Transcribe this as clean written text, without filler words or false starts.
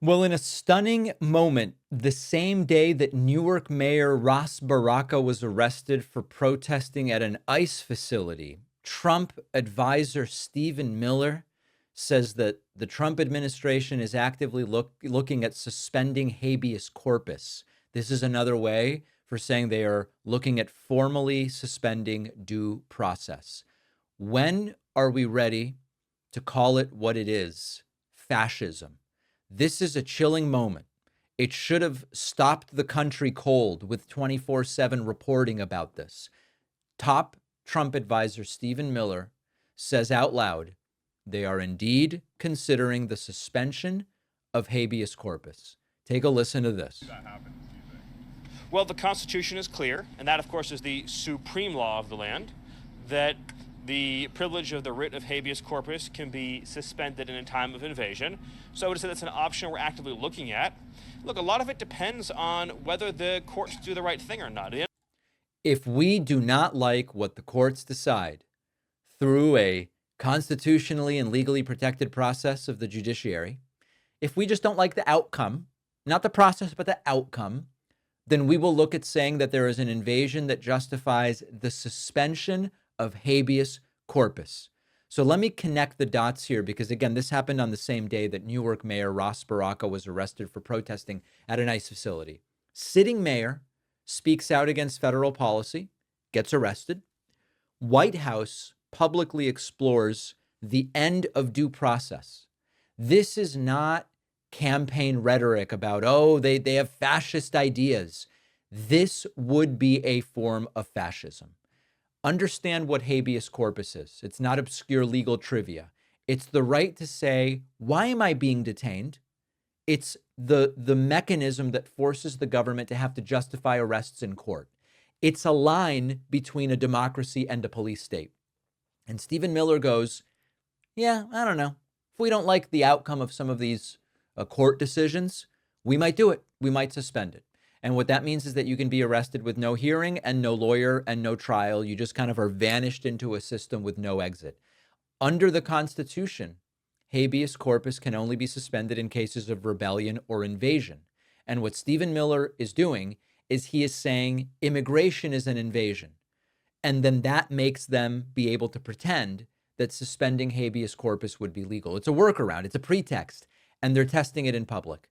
Well, in a stunning moment, the same day that Newark Mayor Ras Baraka was arrested for protesting at an ICE facility, Trump advisor Stephen Miller says that the Trump administration is actively looking at suspending habeas corpus. This is another way for saying they are looking at formally suspending due process. When are we ready to call it what it is? Fascism. This is a chilling moment. It should have stopped the country cold with 24/7 reporting about this. Top Trump advisor Stephen Miller says out loud they are indeed considering the suspension of habeas corpus. Take a listen to this. Well, the Constitution is clear, and that, of course, is the supreme law of the land, that the privilege of the writ of habeas corpus can be suspended in a time of invasion. So I would say that's an option we're actively looking at. Look, a lot of it depends on whether the courts do the right thing or not. If we do not like what the courts decide through a constitutionally and legally protected process of the judiciary, if we just don't like the outcome, not the process, but the outcome, then we will look at saying that there is an invasion that justifies the suspension of habeas corpus. So let me connect the dots here because, again, this happened on the same day that Newark Mayor Ras Baraka was arrested for protesting at an ICE facility. Sitting mayor speaks out against federal policy, gets arrested. White House publicly explores the end of due process. This is not campaign rhetoric about, oh, they have fascist ideas. This would be a form of fascism. Understand what habeas corpus is. It's not obscure legal trivia. It's the right to say, why am I being detained? It's the mechanism that forces the government to have to justify arrests in court. It's a line between a democracy and a police state. And Stephen Miller goes, yeah, I don't know. If we don't like the outcome of some of these court decisions, we might do it. We might suspend it. And what that means is that you can be arrested with no hearing and no lawyer and no trial. You just kind of are vanished into a system with no exit. Under the Constitution, habeas corpus can only be suspended in cases of rebellion or invasion. And what Stephen Miller is doing is he is saying immigration is an invasion. And then that makes them be able to pretend that suspending habeas corpus would be legal. It's a workaround. It's a pretext. And they're testing it in public.